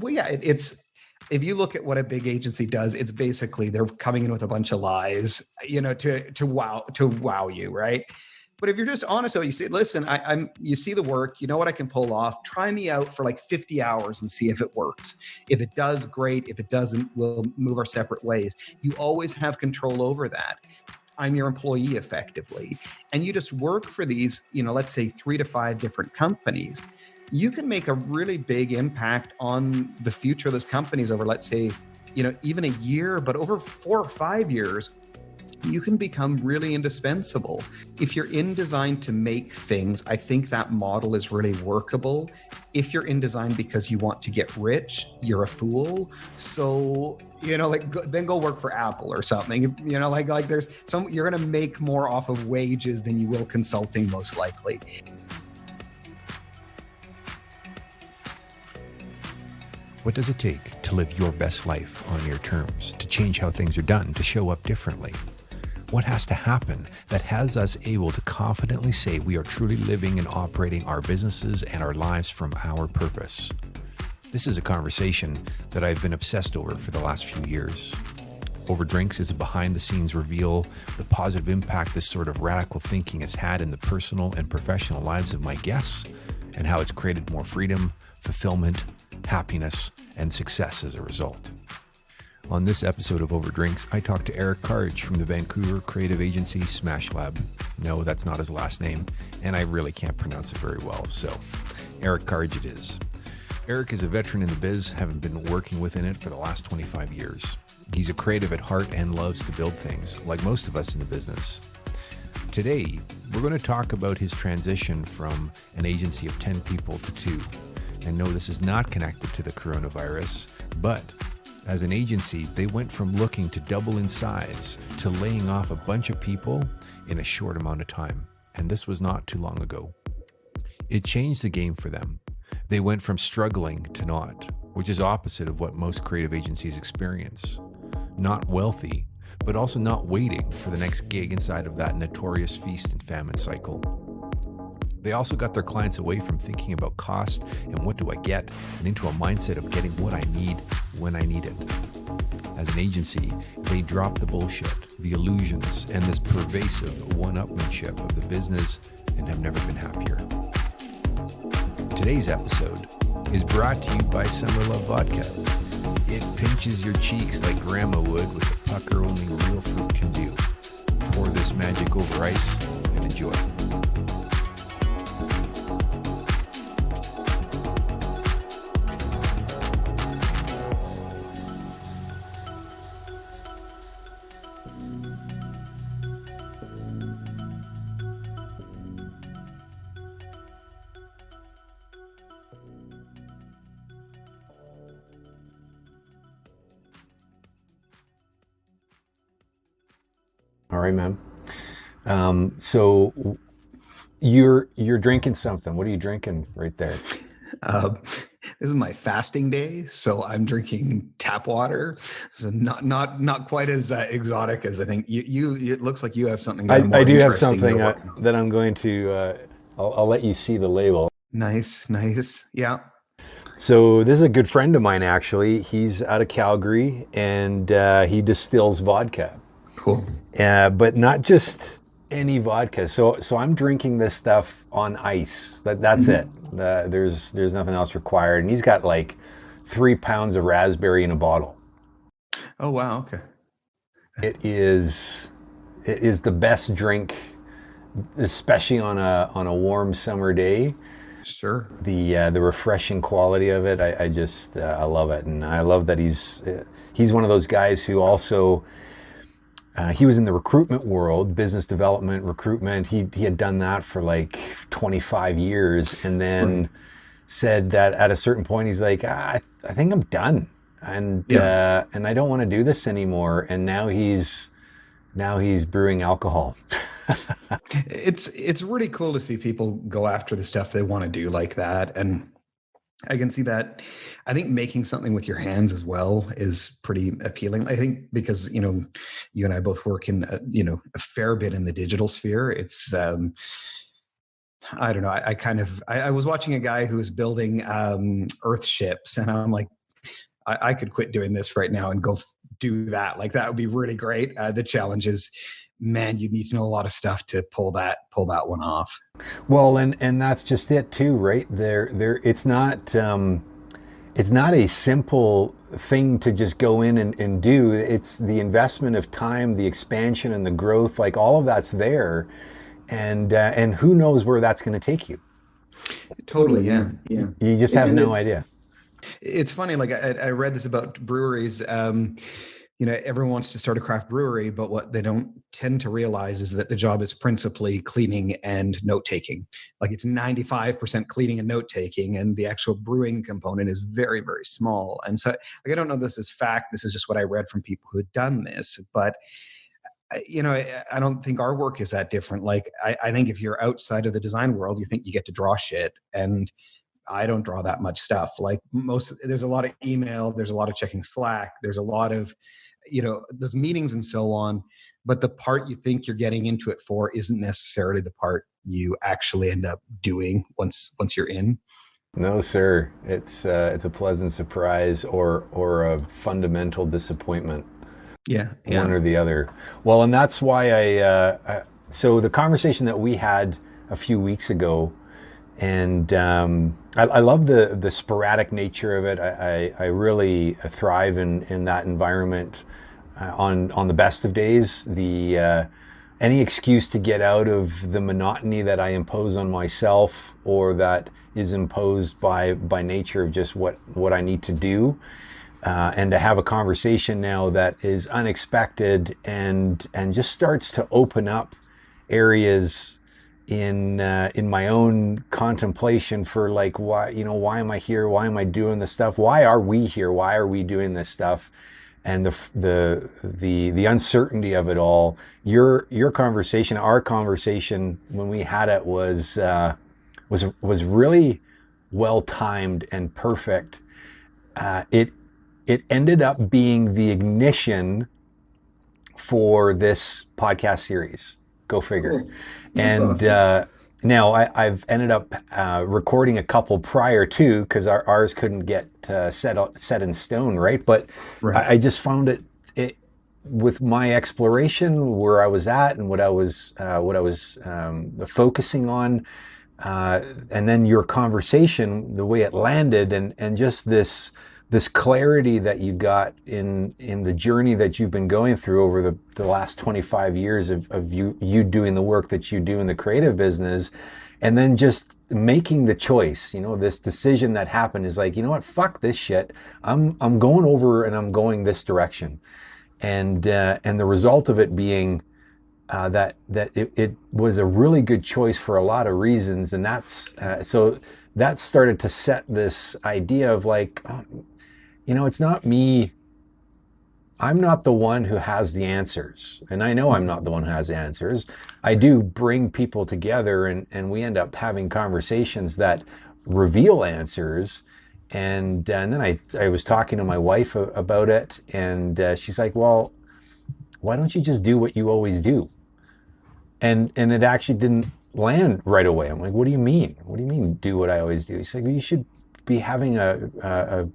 Well, yeah, it's if you look at what a big agency does, it's basically they're coming in with a bunch of lies, to wow you, right? But if you're just honest, you say, listen, you see the work, you know what I can pull off. Try me out for like 50 hours and see if it works. If it does, great. If it doesn't, we'll move our separate ways. You always have control over that. I'm your employee effectively. And you just work for these, let's say 3 to 5 different companies. You can make a really big impact on the future of those companies over, let's say, even a year, but over 4 or 5 years, you can become really indispensable. If you're in design to make things, I think that model is really workable. If you're in design because you want to get rich, you're a fool. So, then go work for Apple or something. There's you're going to make more off of wages than you will consulting, most likely. What does it take to live your best life on your terms, to change how things are done, to show up differently? What has to happen that has us able to confidently say we are truly living and operating our businesses and our lives from our purpose? This is a conversation that I've been obsessed over for the last few years. Over Drinks is a behind-the-scenes reveal the positive impact this sort of radical thinking has had in the personal and professional lives of my guests, and how it's created more freedom, fulfillment, happiness, and success as a result. On this episode of Over Drinks, I talked to Eric Karj from the Vancouver creative agency Smash Lab. No, that's not his last name, and I really can't pronounce it very well, so Eric Karj it is. Eric is a veteran in the biz, having been working within it for the last 25 years. He's a creative at heart and loves to build things, like most of us in the business. Today, we're going to talk about his transition from an agency of 10 people to 2. And no, this is not connected to the coronavirus, but as an agency, they went from looking to double in size to laying off a bunch of people in a short amount of time. And this was not too long ago. It changed the game for them. They went from struggling to not, which is opposite of what most creative agencies experience. Not wealthy, but also not waiting for the next gig inside of that notorious feast and famine cycle. They also got their clients away from thinking about cost and what do I get, and into a mindset of getting what I need when I need it. As an agency, they dropped the bullshit, the illusions, and this pervasive one-upmanship of the business and have never been happier. Today's episode is brought to you by Summer Love Vodka. It pinches your cheeks like grandma would with the pucker only real fruit can do. Pour this magic over ice and enjoy. All right, ma'am. So you're drinking something. What are you drinking right there? This is my fasting day, so I'm drinking tap water. So not quite as exotic as I think you. It looks like you have something. I do have something that I'm going to. I'll let you see the label. Nice, yeah. So this is a good friend of mine, actually. He's out of Calgary, and he distills vodka. Cool. But not just any vodka. So I'm drinking this stuff on ice. That's it. There's nothing else required. And he's got like 3 pounds of raspberry in a bottle. Oh wow. Okay. It is the best drink, especially on a warm summer day. Sure. The refreshing quality of it. I love it, and I love that he's one of those guys who also. He was in the recruitment world, business development, recruitment. He had done that for like 25 years, and then said that at a certain point, he's like, I think I'm done, and I don't want to do this anymore. And now he's brewing alcohol. It's really cool to see people go after the stuff they want to do like that, and I can see that. I think making something with your hands as well is pretty appealing. I think because, you and I both work in, a fair bit in the digital sphere. It's, I don't know. I was watching a guy who was building Earth ships, and I'm like, I could quit doing this right now and go do that. Like that would be really great. The challenge is, man, you need to know a lot of stuff to pull that one off. Well, and that's just it too, right? It's not a simple thing to just go in and do. It's the investment of time, the expansion and the growth, like all of that's there. And who knows where that's going to take you. Totally, yeah, yeah. You just have And no idea. it's funny. Like I read this about breweries. Everyone wants to start a craft brewery, but what they don't tend to realize is that the job is principally cleaning and note taking. Like it's 95% cleaning and note taking, and the actual brewing component is very, very small. And so, like, I don't know this is fact. This is just what I read from people who had done this, but I don't think our work is that different. Like, I think if you're outside of the design world, you think you get to draw shit, and I don't draw that much stuff. Like there's a lot of email, there's a lot of checking Slack, there's a lot of, those meetings and so on. But the part you think you're getting into it for isn't necessarily the part you actually end up doing once you're in. No, sir. It's a pleasant surprise or a fundamental disappointment. Yeah, one or the other. Well, and that's why so the conversation that we had a few weeks ago, and I love the sporadic nature of it. I really thrive in that environment on the best of days. Any excuse to get out of the monotony that I impose on myself, or that is imposed by nature of just what I need to do. And to have a conversation now that is unexpected and just starts to open up areas in my own contemplation for like, why am I here? Why am I doing this stuff? Why are we here? Why are we doing this stuff? And the uncertainty of it all. Your conversation, our conversation when we had it was really well timed and perfect. It ended up being the ignition for this podcast series. Go figure. Cool. And awesome. Now I've ended up recording a couple prior to, because ours couldn't get set in stone, right? But right. I just found it with my exploration, where I was at and what I was focusing on, and then your conversation, the way it landed, and just this clarity that you got in the journey that you've been going through over the last 25 years of you doing the work that you do in the creative business, and then just making the choice, this decision that happened is like, you know what, fuck this shit. I'm going over and I'm going this direction. And the result of it being that it was a really good choice for a lot of reasons. And that's, so that started to set this idea of like, it's not me. I'm not the one who has the answers. And I know I'm not the one who has the answers. I do bring people together and we end up having conversations that reveal answers. And then I was talking to my wife about it, and she's like, well, why don't you just do what you always do? And it actually didn't land right away. I'm like, what do you mean? What do you mean do what I always do? She's like, well, you should be having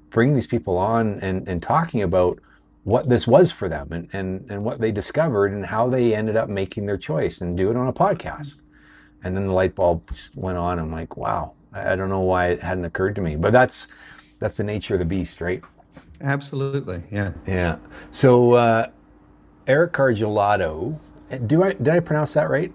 bringing these people on and talking about what this was for them and what they discovered and how they ended up making their choice, and do it on a podcast. And then the light bulb just went on. I'm like, wow, I don't know why it hadn't occurred to me, but that's the nature of the beast, right? Absolutely. Yeah. Yeah. So, Eric Karjaluoto, did I pronounce that right?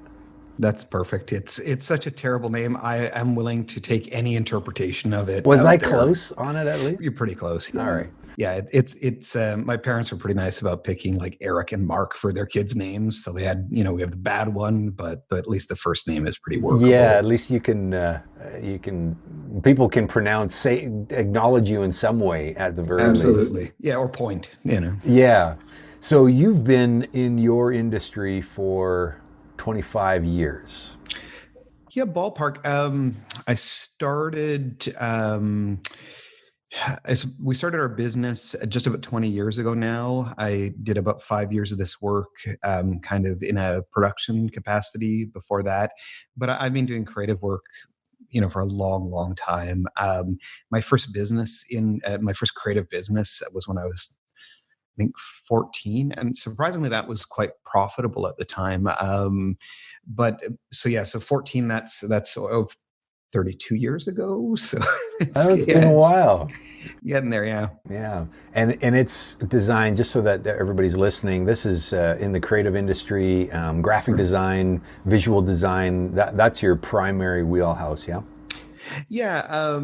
That's perfect. It's such a terrible name. I am willing to take any interpretation of it. Was I close on it at least? You're pretty close. Yeah. All right. Yeah, it's my parents were pretty nice about picking like Eric and Mark for their kids' names. So they had, we have the bad one, but at least the first name is pretty workable. Yeah, at least you can people can acknowledge you in some way at the very least. Absolutely. Yeah, or point, Yeah. So you've been in your industry for 25 years. Yeah, ballpark. I started. We started our business just about 20 years ago now. I did about 5 years of this work, kind of in a production capacity before that. But I've been doing creative work, for a long, long time. My first business my first creative business was when I was, I think, 14, and surprisingly, that was quite profitable at the time. But so yeah, so 14. That's 32 years ago. So Oh, it's been a it's while. getting there. Yeah. Yeah, and it's designed just so that everybody's listening. This is in the creative industry, graphic design, visual design. That's your primary wheelhouse, yeah. Yeah,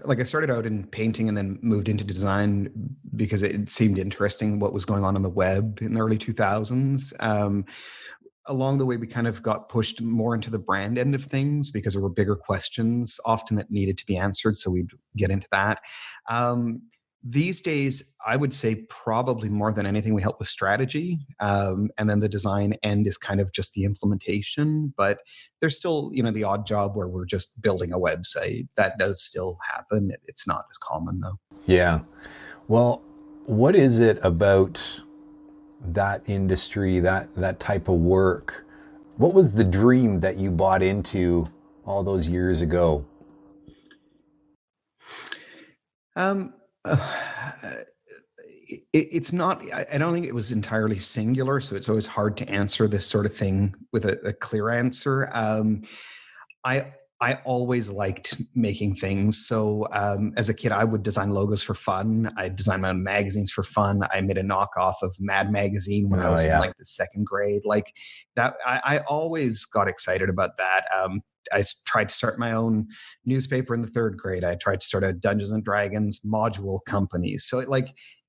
like I started out in painting and then moved into design because it seemed interesting what was going on the web in the early 2000s. Along the way, we kind of got pushed more into the brand end of things because there were bigger questions often that needed to be answered. So we'd get into that. Um, these days, I would say probably more than anything, we help with strategy. And then the design end is kind of just the implementation. But there's still, the odd job where we're just building a website. That does still happen. It's not as common, though. Yeah. Well, what is it about that industry, that type of work? What was the dream that you bought into all those years ago? Um, it's not. I don't think it was entirely singular, so it's always hard to answer this sort of thing with a clear answer. I I always liked making things. So as a kid, I would design logos for fun. I designed my own magazines for fun. I made a knockoff of Mad Magazine when I Oh was in yeah. like the second grade. Like that, I always got excited about that. Tried to start my own newspaper in the third grade. I tried to start a Dungeons and Dragons module company. So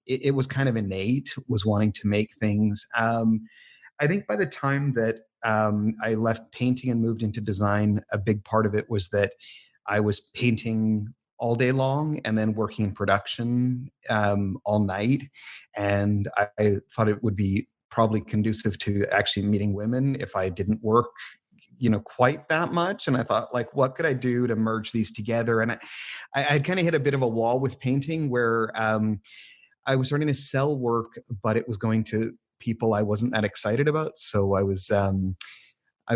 it was kind of innate, was wanting to make things. I think by the time that I left painting and moved into design, a big part of it was that I was painting all day long and then working in production all night. And I thought it would be probably conducive to actually meeting women if I didn't work quite that much. And I thought, like, what could I do to merge these together? And I'd kind of hit a bit of a wall with painting where I was starting to sell work, but it was going to people I wasn't that excited about. So I was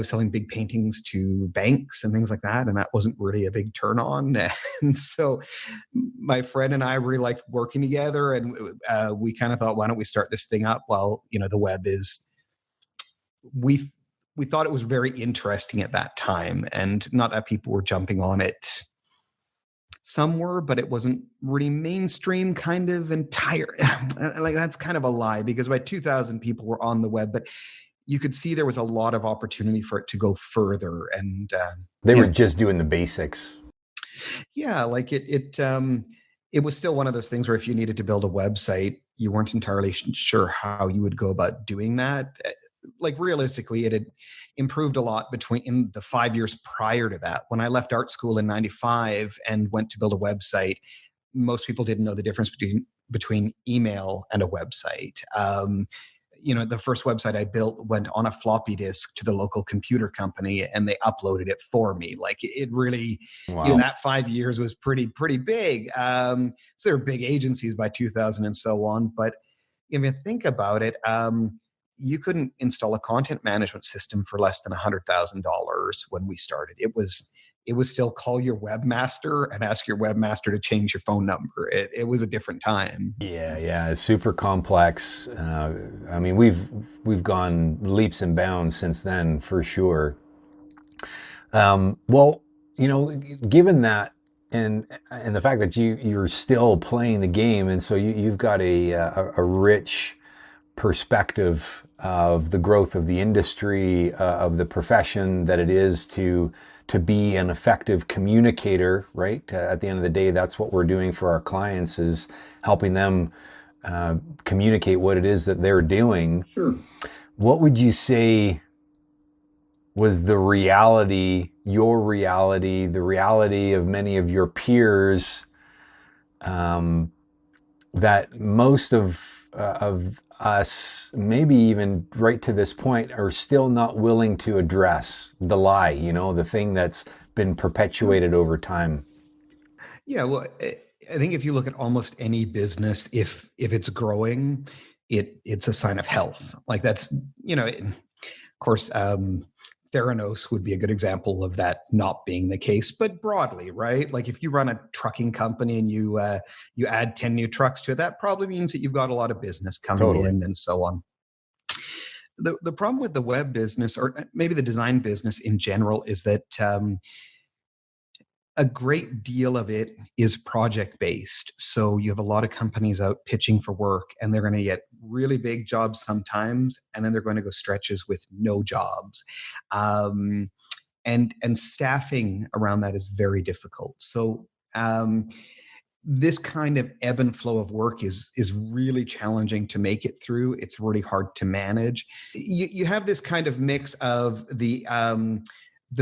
selling big paintings to banks and things like that, and that wasn't really a big turn on. And so my friend and I really liked working together, and we kind of thought, why don't we start this thing up while the web is we we thought it was very interesting at that time, and not that people were jumping on it. Some were, but it wasn't really mainstream kind of entire. Like that's kind of a lie because by 2000 people were on the web, but you could see there was a lot of opportunity for it to go further. And They were just doing the basics. yeah, like it was still one of those things where if you needed to build a website, you weren't entirely sure how you would go about doing that. Like realistically, it had improved a lot between in the 5 years prior to that. When I left art school in 95 and went to build a website, most people didn't know the difference between email and a website. The first website I built went on a floppy disk to the local computer company and they uploaded it for me. Like it really, Wow. that 5 years was pretty big. So there were big agencies by 2000 and so on. But if you think about it, you couldn't install a content management system for less than $100,000 when we started. It was still call your webmaster and ask your webmaster to change your phone number. It was a different time. Yeah, it's super complex. I mean, we've gone leaps and bounds since then, for sure. Well, given that, and the fact that you're still playing the game, and so you've got a rich perspective of the growth of the industry, of the profession that it is to be an effective communicator, right? At the end of the day, that's what we're doing for our clients, is helping them communicate what it is that they're doing. Sure. What would you say was the reality, your reality, the reality of many of your peers, that most of us, maybe even right to this point, are still not willing to address the lie, the thing that's been perpetuated over time? Yeah, well, I think if you look at almost any business, if it's growing, it's a sign of health. Like that's, of course, Theranos would be a good example of that not being the case, but broadly, right? Like if you run a trucking company and you add 10 new trucks to it, that probably means that you've got a lot of business coming Totally. in and so on. The problem with the web business, or maybe the design business in general, is that a great deal of it is project based. So you have a lot of companies out pitching for work, and they're going to get really big jobs sometimes, and then they're going to go stretches with no jobs. And staffing around that is very difficult. So this kind of ebb and flow of work is really challenging to make it through. It's really hard to manage. You have this kind of mix of the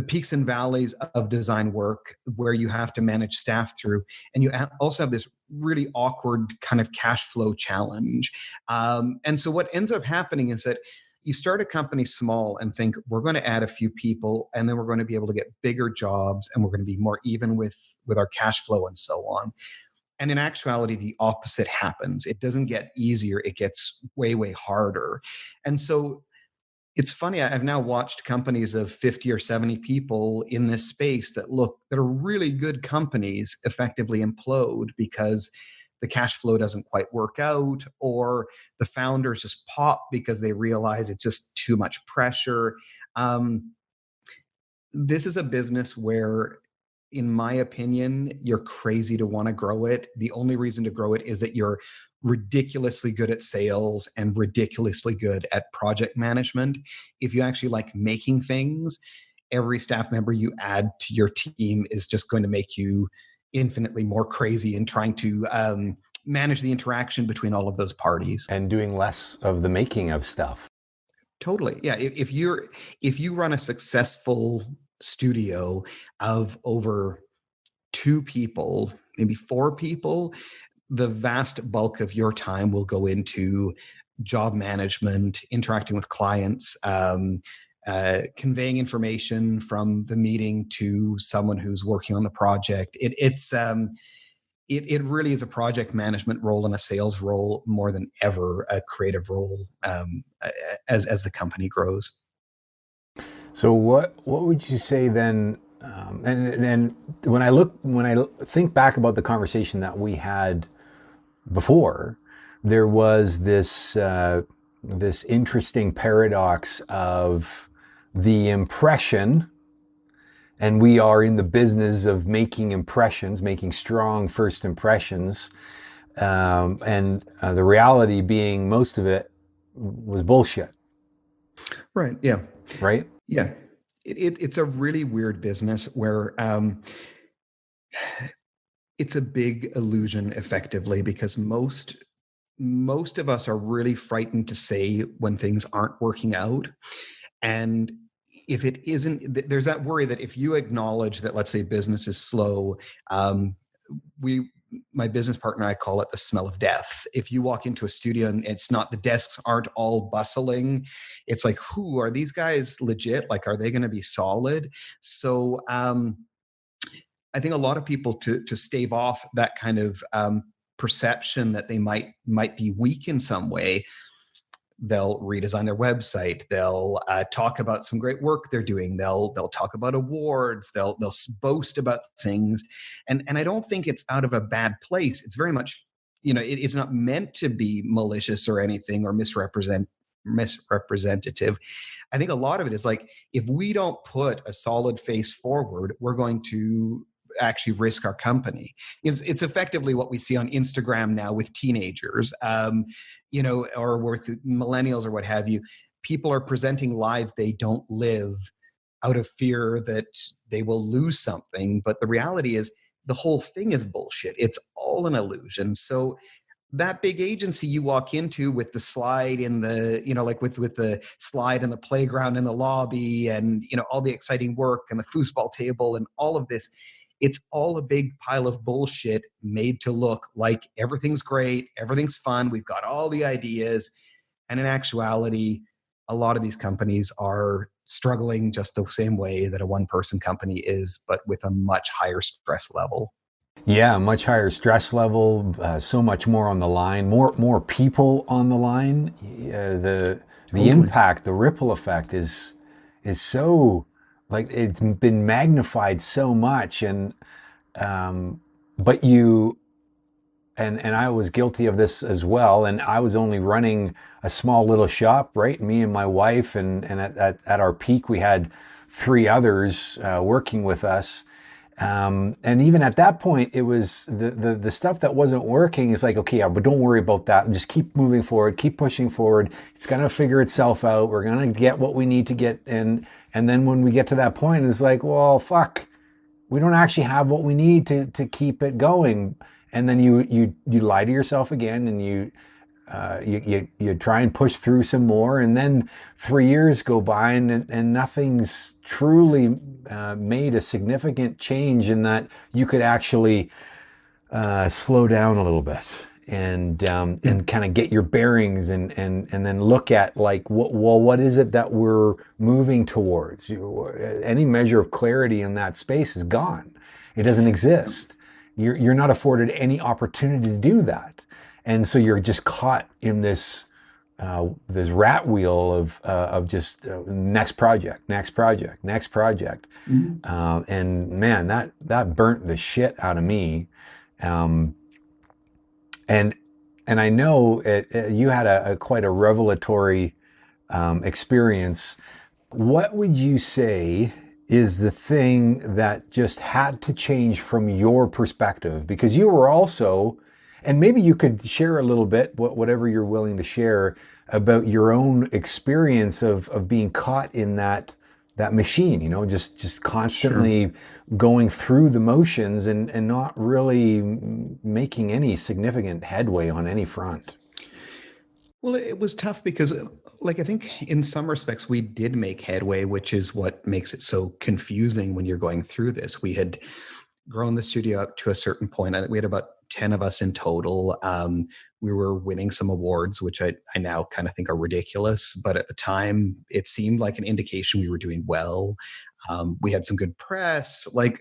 peaks and valleys of design work where you have to manage staff through, and you also have this really awkward kind of cash flow challenge. And so what ends up happening is that you start a company small and think we're going to add a few people, and then we're going to be able to get bigger jobs, and we're going to be more even with our cash flow and so on. And in actuality, the opposite happens. It doesn't get easier. It gets way, way harder. And so it's funny, I've now watched companies of 50 or 70 people in this space that are really good companies effectively implode because the cash flow doesn't quite work out, or the founders just pop because they realize it's just too much pressure. This is a business where, in my opinion, you're crazy to want to grow it. The only reason to grow it is that you're ridiculously good at sales and ridiculously good at project management. If you actually like making things, every staff member you add to your team is just going to make you infinitely more crazy in trying to manage the interaction between all of those parties. And doing less of the making of stuff. Totally. Yeah. If you run a successful studio of over 2 people, maybe 4 people, the vast bulk of your time will go into job management, interacting with clients, conveying information from the meeting to someone who's working on the project. It really is a project management role and a sales role more than ever a creative role as the company grows. So what would you say then? And when I think back about the conversation that we had before, there was this interesting paradox of the impression, and we are in the business of making impressions, making strong first impressions, and the reality being most of it was bullshit. Right. Yeah. Right. Yeah. It's a really weird business where it's a big illusion effectively, because most of us are really frightened to say when things aren't working out. And if it isn't, there's that worry that if you acknowledge that, let's say, business is slow, my business partner and I call it the smell of death. If you walk into a studio and the desks aren't all bustling, it's like, who are these guys legit? Like, are they going to be solid? So I think a lot of people, to stave off that kind of perception that they might be weak in some way, they'll redesign their website. They'll talk about some great work they're doing. They'll talk about awards. They'll boast about things, and I don't think it's out of a bad place. It's very much, it's not meant to be malicious or anything or misrepresentative. I think a lot of it is like, if we don't put a solid face forward, we're going to actually risk our company. It's effectively what we see on Instagram now with teenagers, or with millennials or what have you. People are presenting lives they don't live out of fear that they will lose something. But the reality is the whole thing is bullshit. It's all an illusion. So that big agency you walk into with the slide in the, like with the slide in the playground in the lobby, and, all the exciting work and the foosball table and all of this, it's all a big pile of bullshit made to look like everything's great, everything's fun, we've got all the ideas. And in actuality, a lot of these companies are struggling just the same way that a one-person company is, but with a much higher stress level. Yeah, much higher stress level, so much more on the line, more people on the line. The Totally. impact, the ripple effect is is so, like, it's been magnified so much. And but you, and I was guilty of this as well. And I was only running a small little shop, right? Me and my wife, and at our peak, we had three others working with us. And even at that point, it was the stuff that wasn't working is like, okay, yeah, but don't worry about that. Just keep moving forward, keep pushing forward. It's gonna figure itself out. We're gonna get what we need to get. And then when we get to that point, it's like, well, fuck, we don't actually have what we need to keep it going. And then you lie to yourself again, and you try and push through some more, and then 3 years go by, and nothing's truly made a significant change in that you could actually slow down a little bit, Yeah. and kind of get your bearings, and then look at, like, what is it that we're moving towards. Any measure of clarity in that space is gone. It doesn't exist. You're not afforded any opportunity to do that, and so you're just caught in this rat wheel of just next project, next project, next project. Mhm. And man, that burnt the shit out of me. Um, and and I know you had a quite a revelatory experience. What would you say is the thing that just had to change from your perspective? Because you were also, and maybe you could share a little bit, whatever you're willing to share, about your own experience of being caught in that machine, just Sure. constantly going through the motions, and not really making any significant headway on any front. Well, it was tough because, like, I think in some respects we did make headway, which is what makes it so confusing when you're going through this. We had grown the studio up to a certain point. We had about 10 of us in total. We were winning some awards, which I now kind of think are ridiculous. But at the time, it seemed like an indication we were doing well. We had some good press. Like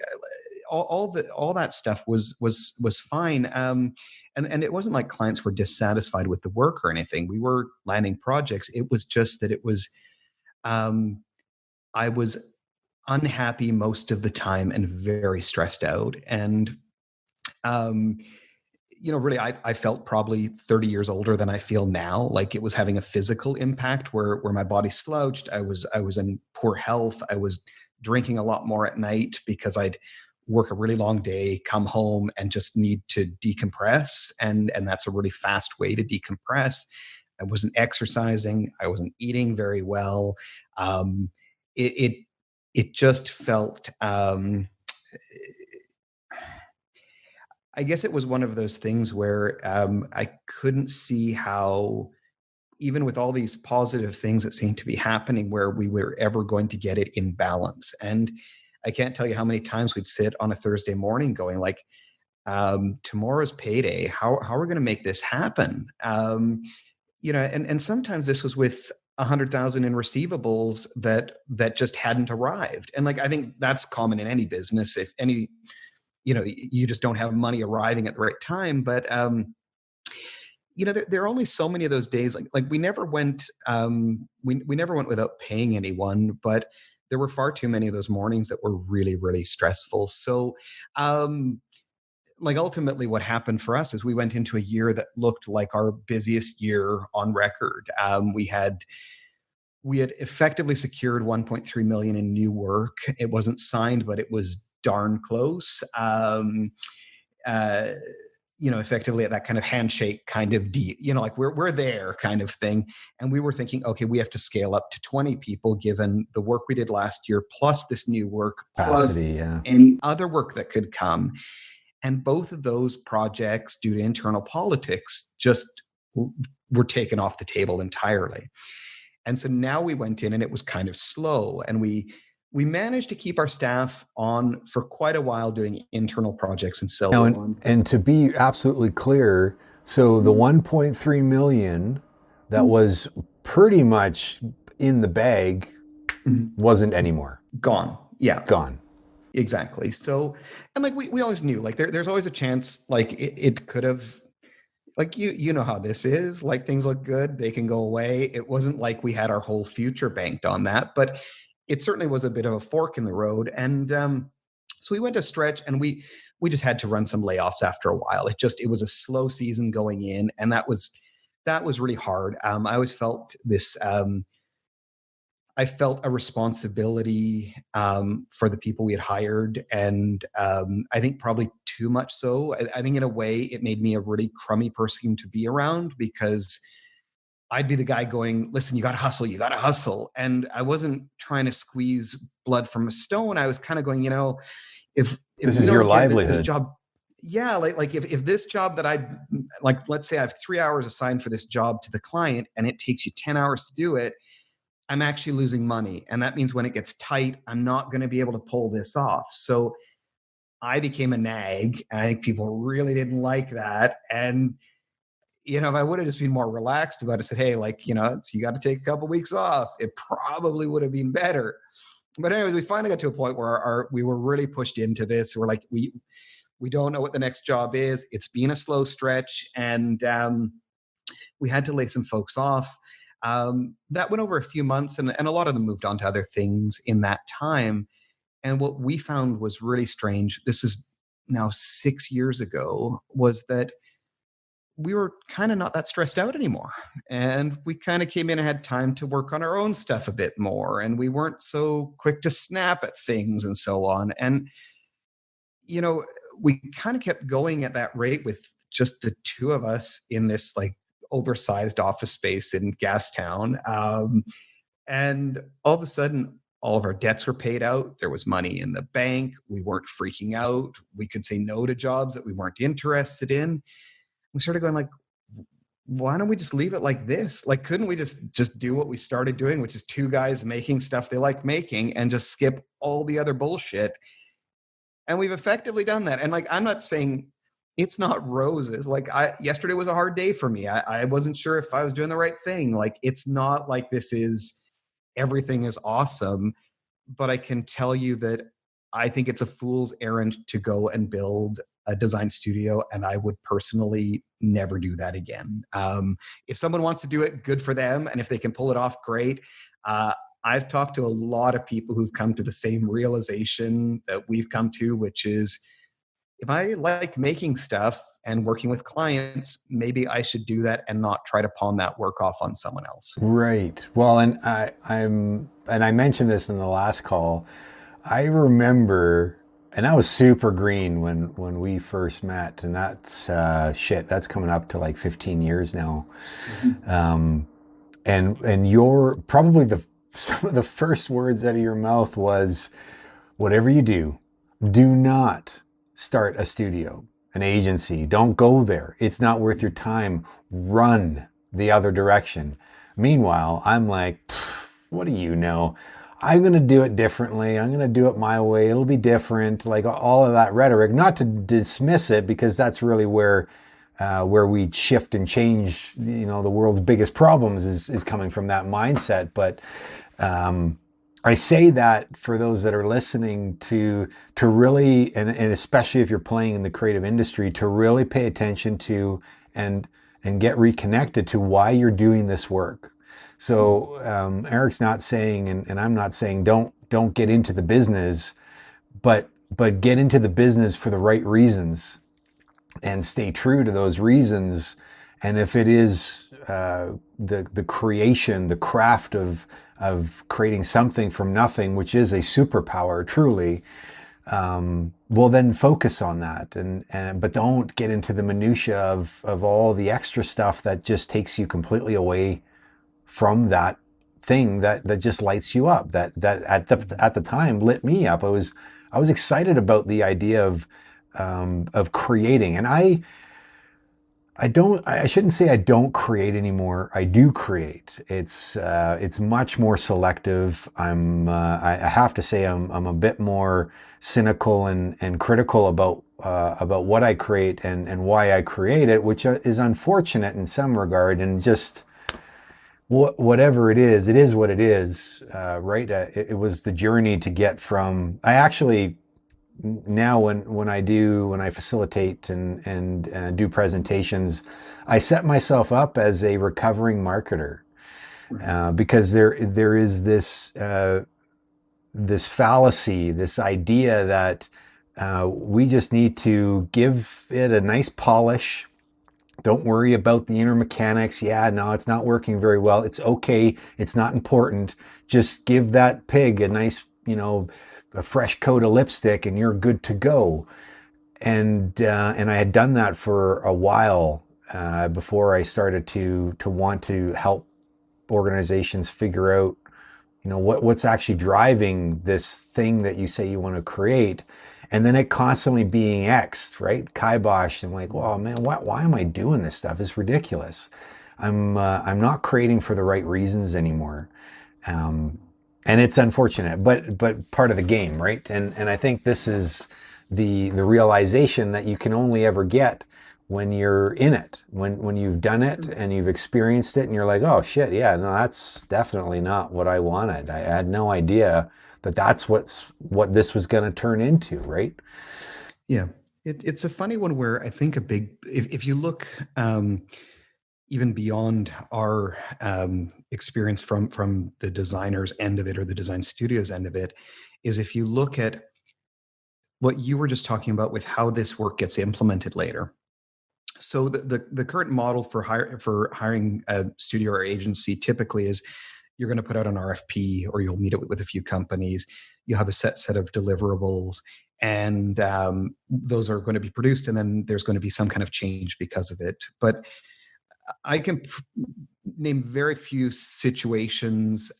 all that stuff was fine. And it wasn't like clients were dissatisfied with the work or anything. We were landing projects. It was just that it was um, I was unhappy most of the time and very stressed out. And um, really, I felt probably 30 years older than I feel now. Like it was having a physical impact where my body slouched. I was in poor health. I was drinking a lot more at night because I'd work a really long day, come home and just need to decompress. And that's a really fast way to decompress. I wasn't exercising. I wasn't eating very well. Um, it, it it just felt I guess it was one of those things where I couldn't see how, even with all these positive things that seemed to be happening, where we were ever going to get it in balance. And I can't tell you how many times we'd sit on a Thursday morning going like, tomorrow's payday. How are we going to make this happen? And sometimes this was with 100,000 in receivables that just hadn't arrived. And like I think that's common in any business. If any, you just don't have money arriving at the right time. But there are only so many of those days. Like we never went we never went without paying anyone, but there were far too many of those mornings that were really, really stressful. So um like ultimately what happened for us is we went into a year that looked like our busiest year on record. We had effectively secured 1.3 million in new work. It wasn't signed, but it was darn close. Uh, Effectively at that kind of handshake kind of deal, like we're there kind of thing. And we were thinking, okay, we have to scale up to 20 people given the work we did last year, plus this new work, plus Capacity, yeah. any other work that could come. And both of those projects, due to internal politics, just were taken off the table entirely. And so now we went in and it was kind of slow. And we managed to keep our staff on for quite a while doing internal projects and so Now, on. and to be absolutely clear, so the 1.3 million that was pretty much in the bag Mhm. wasn't anymore. Gone. Yeah, Gone. exactly. So, and like we always knew, like there's always a chance, like it could have, like you know how this is, like things look good, they can go away. It wasn't like we had our whole future banked on that, but it certainly was a bit of a fork in the road. And so we went a stretch, and we just had to run some layoffs after a while. It was a slow season going in, and that was really hard. I always felt this. I felt a responsibility for the people we had hired, and I think probably too much so. I think in a way it made me a really crummy person to be around, because I'd be the guy going, "Listen, you got to hustle," and I wasn't trying to squeeze blood from a stone. I was kind of going, if This we is your don't get this livelihood. job, yeah, like if this job that I like, let's say I have 3 hours assigned for this job to the client, and it takes you 10 hours to do it, I'm actually losing money. And that means when it gets tight, I'm not going to be able to pull this off. So I became a nag. And I think people really didn't like that. And, if I would have just been more relaxed about it, said, hey, like, you got to take a couple weeks off, it probably would have been better. But anyways, we finally got to a point where we were really pushed into this. We're like, we don't know what the next job is. It's been a slow stretch. And we had to lay some folks off. That went over a few months, and a lot of them moved on to other things in that time. And what we found was really strange. This is now 6 years ago, was that we were kind of not that stressed out anymore. And we kind of came in and had time to work on our own stuff a bit more. And we weren't so quick to snap at things and so on. And, you know, we kind of kept going at that rate with just the two of us in this like oversized office space in Gastown. And all of a sudden, all of our debts were paid out. There was money in the bank. We weren't freaking out. We could say no to jobs that we weren't interested in. We started going like, why don't we just leave it like this? Like, couldn't we just do what we started doing, which is two guys making stuff they like making, and just skip all the other bullshit? And we've effectively done that. And like, I'm not saying it's not roses. Like, yesterday was a hard day for me. I wasn't sure if I was doing the right thing. Like, it's not like this is everything is awesome, but I can tell you that I think it's a fool's errand to go and build a design studio, and I would personally never do that again. If someone wants to do it, good for them, and if they can pull it off, great. I've talked to a lot of people who've come to the same realization that we've come to, which is, if I like making stuff and working with clients, maybe I should do that and not try to pawn that work off on someone else. Right. Well, and I mentioned this in the last call. I remember, and I was super green when we first met, and that's that's coming up to like 15 years now. Mm-hmm. And you're probably some of the first words out of your mouth was, whatever you do, do not start a studio, an agency. Don't go there. It's not worth your time. Run the other direction. Meanwhile, I'm like, what do you know? I'm going to do it differently. I'm going to do it my way. It'll be different. Like all of that rhetoric, not to dismiss it, because that's really where we shift and change, the world's biggest problems is coming from that mindset. But I say that for those that are listening to really, and especially if you're playing in the creative industry, to really pay attention to and get reconnected to why you're doing this work. So Eric's not saying, and I'm not saying don't get into the business, but get into the business for the right reasons and stay true to those reasons. And if it is the creation, the craft of creating something from nothing, which is a superpower truly, well, then focus on that, but don't get into the minutia of all the extra stuff that just takes you completely away from that thing that just lights you up. That at the time lit me up. I was excited about the idea of creating, and I shouldn't say I don't create anymore. I do create. It's much more selective. I have to say I'm a bit more cynical and critical about what I create and why I create it, which is unfortunate in some regard. And just whatever it is what it is, right? It was the journey to get from. I actually. Now when I facilitate and do presentations, I set myself up as a recovering marketer, because there is this this fallacy, this idea that we just need to give it a nice polish. Don't worry about the inner mechanics. Yeah, no, it's not working very well. It's okay. It's not important. Just give that pig a nice, a fresh coat of lipstick, and you're good to go. And I had done that for a while before I started to want to help organizations figure out, what's actually driving this thing that you say you want to create. And then it constantly being X'd, right? Kiboshed. I'm like, well, man, why am I doing this stuff? It's ridiculous. I'm not creating for the right reasons anymore. And it's unfortunate, but part of the game, right? And I think this is the realization that you can only ever get when you're in it, when you've done it and you've experienced it, and you're like, oh shit, yeah, no, that's definitely not what I wanted. I had no idea that that's what this was going to turn into, right? Yeah. It's a funny one where I think if you look even beyond our experience from the designer's end of it or the design studio's end of it, is if you look at what you were just talking about with how this work gets implemented later. So the current model for hiring a studio or agency typically is you're going to put out an RFP, or you'll meet it with a few companies. You'll have a set of deliverables, and those are going to be produced, and then there's going to be some kind of change because of it. But I can name very few situations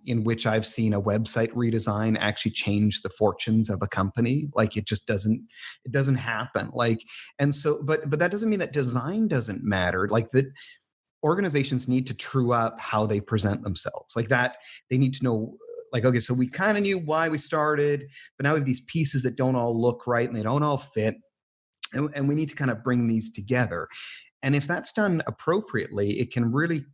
in which I've seen a website redesign actually change the fortunes of a company. Like it doesn't happen. Like, and so, but that doesn't mean that design doesn't matter. Like that, organizations need to true up how they present themselves. Like that, they need to know. Like, okay, so we kind of knew why we started, but now we have these pieces that don't all look right and they don't all fit, and we need to kind of bring these together. And if that's done appropriately, it can really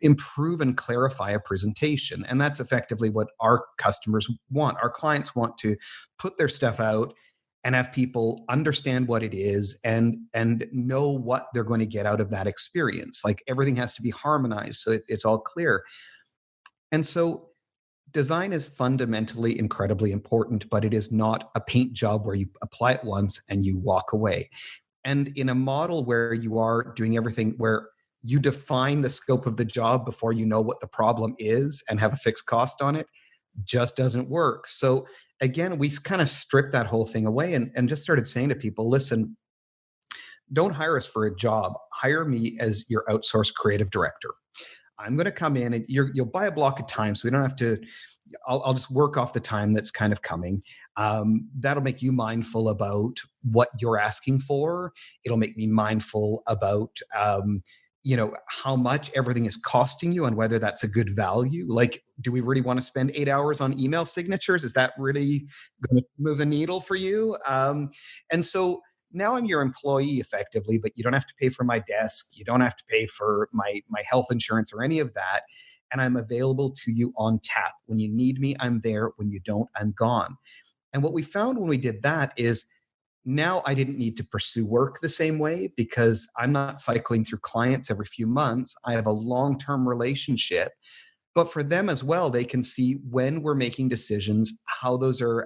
improve and clarify a presentation. And that's effectively what our customers want. Our clients want to put their stuff out and have people understand what it is and know what they're going to get out of that experience. Like everything has to be harmonized so it's all clear. And so design is fundamentally incredibly important, but it is not a paint job where you apply it once and you walk away. And in a model where you are doing everything, where you define the scope of the job before you know what the problem is and have a fixed cost on it, just doesn't work. So again, we kind of stripped that whole thing away and just started saying to people, listen, don't hire us for a job. Hire me as your outsourced creative director. I'm going to come in and you'll buy a block of time, so we don't have to. I'll just work off the time that's kind of coming. That'll make you mindful about what you're asking for. It'll make me mindful about how much everything is costing you and whether that's a good value. Like, do we really want to spend 8 hours on email signatures? Is that really going to move the needle for you? And so now I'm your employee effectively, but you don't have to pay for my desk. You don't have to pay for my health insurance or any of that. And I'm available to you on tap. When you need me, I'm there. When you don't, I'm gone. And what we found when we did that is now I didn't need to pursue work the same way because I'm not cycling through clients every few months. I have a long-term relationship. But for them as well, they can see when we're making decisions, how those are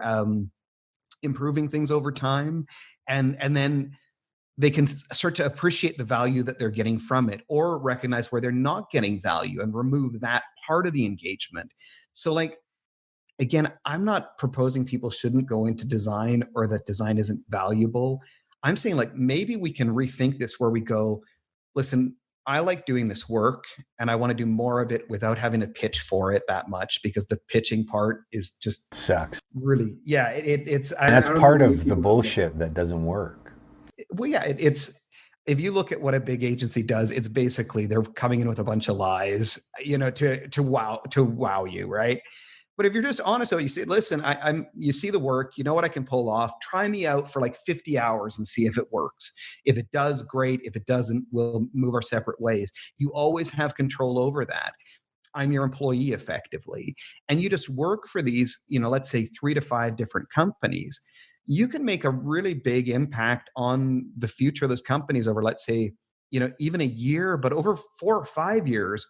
improving things over time, and then they can start to appreciate the value that they're getting from it, or recognize where they're not getting value and remove that part of the engagement. So, like, again, I'm not proposing people shouldn't go into design or that design isn't valuable. I'm saying, like, maybe we can rethink this where we go, listen, I like doing this work and I want to do more of it without having to pitch for it that much, because the pitching part is just Sucks. really, yeah, it's, And I that's don't know part many of the people. bullshit that doesn't work. Well, yeah, it's, if you look at what a big agency does, it's basically they're coming in with a bunch of lies, to wow you, right? But if you're just honest, so you say, listen, you see the work, you know what I can pull off. Try me out for like 50 hours and see if it works. If it does, great. If it doesn't, we'll move our separate ways. You always have control over that. I'm your employee effectively. And you just work for these, let's say 3 to 5 different companies. You can make a really big impact on the future of those companies over, let's say, even a year, but over 4 or 5 years.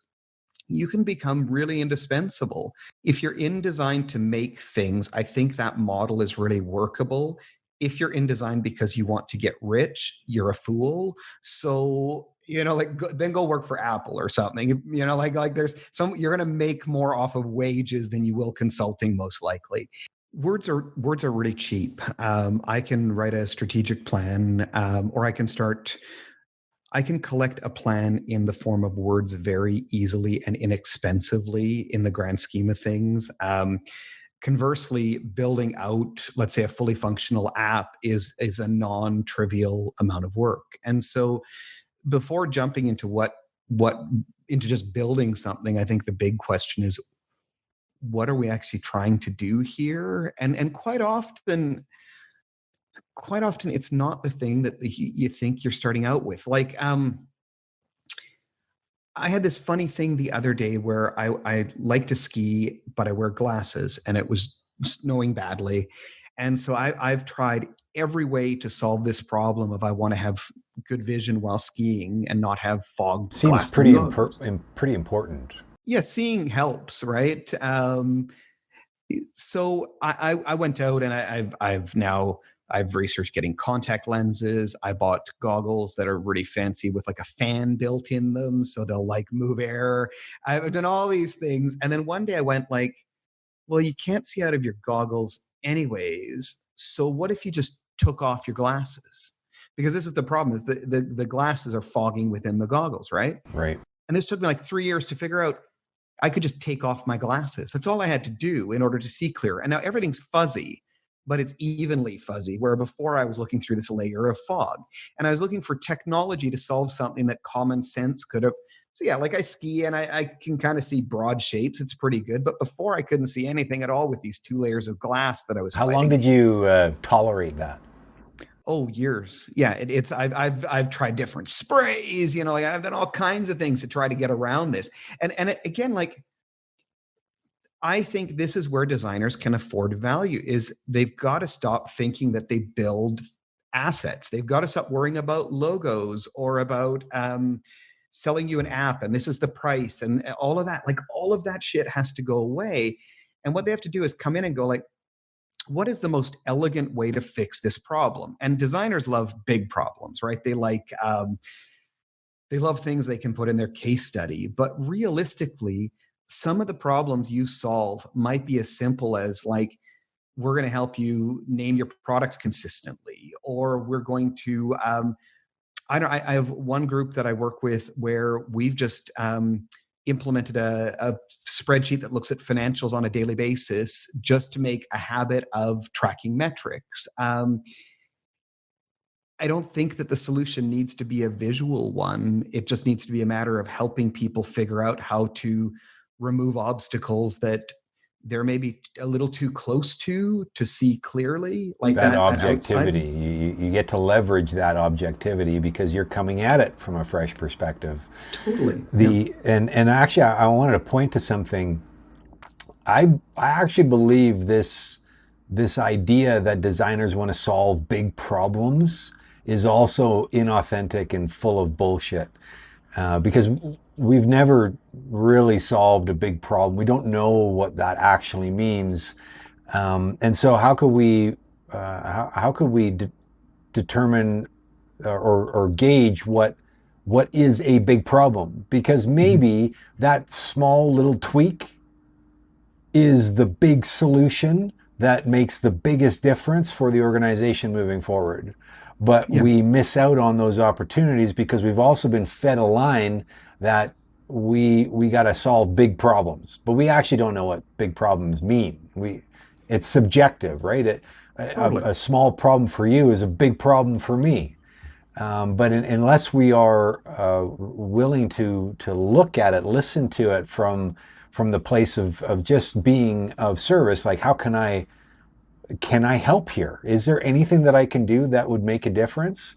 you can become really indispensable. If you're in design to make things, I think that model is really workable. If you're in design because you want to get rich, you're a fool. So, like then go work for Apple or something. Like there's some, you're going to make more off of wages than you will consulting, most likely. Words are really cheap. I can write a strategic plan, or I can collect a plan in the form of words very easily and inexpensively in the grand scheme of things. Conversely, building out, let's say, a fully functional app is a non-trivial amount of work. And so, before jumping into what into just building something, I think the big question is, what are we actually trying to do here? And quite often it's not the thing that you think you're starting out with. Like, I had this funny thing the other day where I like to ski, but I wear glasses, and it was snowing badly. And so I've tried every way to solve this problem of, I want to have good vision while skiing and not have fog Seems glasses pretty and goggles. pretty important. Yeah, seeing helps, right? So I went out, and I've researched getting contact lenses. I bought goggles that are really fancy with like a fan built in them, so they'll like move air. I've done all these things, and then one day I went like, well, you can't see out of your goggles anyways. So what if you just took off your glasses? Because this is the problem: is the glasses are fogging within the goggles, right? Right. And this took me like 3 years to figure out. I could just take off my glasses. That's all I had to do in order to see clear. And now everything's fuzzy, but it's evenly fuzzy, where before I was looking through this layer of fog. And I was looking for technology to solve something that common sense could have. So yeah, like I ski, and I can kind of see broad shapes. It's pretty good. But before, I couldn't see anything at all with these 2 layers of glass that I was How long fighting. did you tolerate that? Oh, years. Yeah, I've tried different sprays. Like I've done all kinds of things to try to get around this. And again, like, I think this is where designers can afford value. Is they've got to stop thinking that they build assets. They've got to stop worrying about logos, or about selling you an app and this is the price and all of that. Like, all of that shit has to go away. And what they have to do is come in and go like, what is the most elegant way to fix this problem? And designers love big problems, right? They love things they can put in their case study. But realistically, some of the problems you solve might be as simple as like, we're going to help you name your products consistently, or we're going to I have one group that I work with where we've just implemented a spreadsheet that looks at financials on a daily basis, just to make a habit of tracking metrics. I don't think that the solution needs to be a visual one. It just needs to be a matter of helping people figure out how to remove obstacles that they're maybe a little too close to see clearly, like That that outside. objectivity, you get to leverage that objectivity because you're coming at it from a fresh perspective. Totally. Yeah. And actually, I wanted to point to something. I actually believe this idea that designers want to solve big problems is also inauthentic and full of bullshit, because we've never really solved a big problem. We don't know what that actually means, and so how could we determine or gauge what is a big problem? Because maybe that small little tweak is the big solution that makes the biggest difference for the organization moving forward. But Yeah. we miss out on those opportunities because we've also been fed a line that we got to solve big problems, but we actually don't know what big problems mean. It's subjective, right? Totally. A small problem for you is a big problem for me. But unless we are willing to look at it, listen to it from the place of just being of service, like how can I help here? Is there anything that I can do that would make a difference?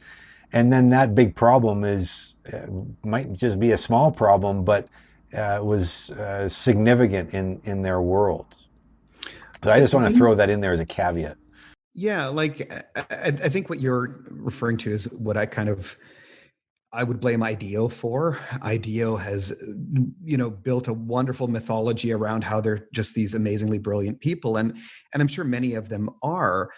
And then that big problem might just be a small problem, but was significant in their world. So I just The want to thing, throw that in there as a caveat. yeah, like I think what you're referring to is what I kind of I would blame IDEO for. IDEO has, built a wonderful mythology around how they're just these amazingly brilliant people, and I'm sure many of them are.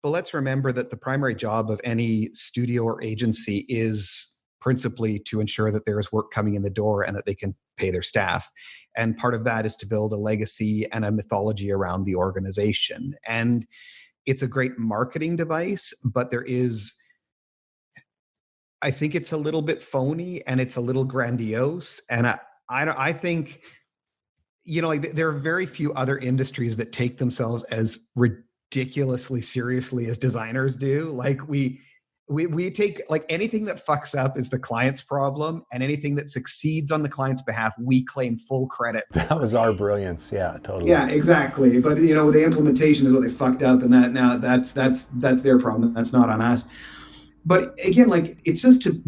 But let's remember that the primary job of any studio or agency is principally to ensure that there is work coming in the door and that they can pay their staff. And part of that is to build a legacy and a mythology around the organization. And it's a great marketing device, but I think it's a little bit phony and it's a little grandiose. And I think, like there are very few other industries that take themselves as ridiculously seriously as designers do. Like we take, like, anything that fucks up is the client's problem, and anything that succeeds on the client's behalf, we claim full credit for. That was our brilliance. Yeah, totally. Yeah, exactly. But the implementation is what they fucked up, and that now that's their problem. That's not on us. But again, like, it's just to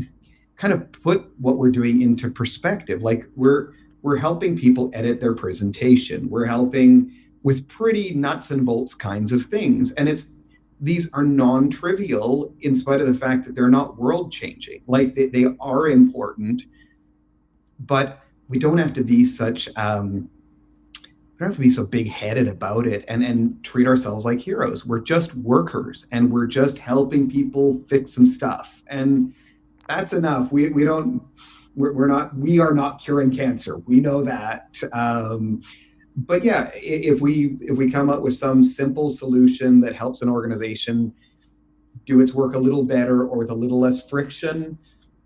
kind of put what we're doing into perspective. Like, we're helping people edit their presentation. We're helping with pretty nuts and bolts kinds of things, and these are non-trivial, in spite of the fact that they're not world changing. Like, they are important, but we don't have to be such we don't have to be so big headed about it, and treat ourselves like heroes. We're just workers, and we're just helping people fix some stuff, and that's enough. We don't we are not curing cancer. We know that. But yeah, if we come up with some simple solution that helps an organization do its work a little better or with a little less friction,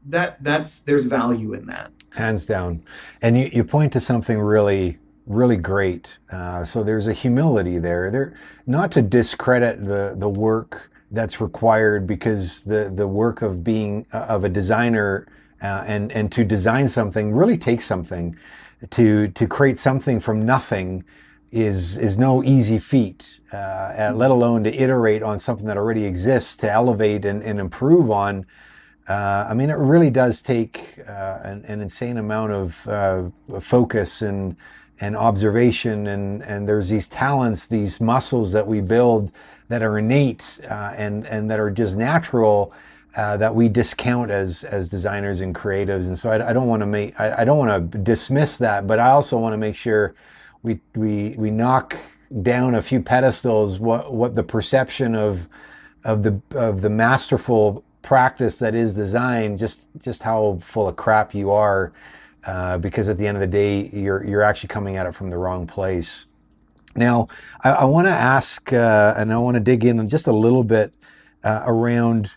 there's value in that. Hands down. And you point to something really, really great. So there's a humility there. Not to discredit the work that's required, because the work of being of a designer and to design something really takes something. To create something from nothing is no easy feat, let alone to iterate on something that already exists, to elevate and improve on. I mean, it really does take an insane amount of focus and observation, and there's these talents, these muscles that we build that are innate and that are just natural, that we discount as designers and creatives. And so I don't want to I don't want to dismiss that, but I also want to make sure we knock down a few pedestals what the perception of the masterful practice that is design, just how full of crap you are, because at the end of the day, you're actually coming at it from the wrong place. Now, I want to ask, and I want to dig in just a little bit around.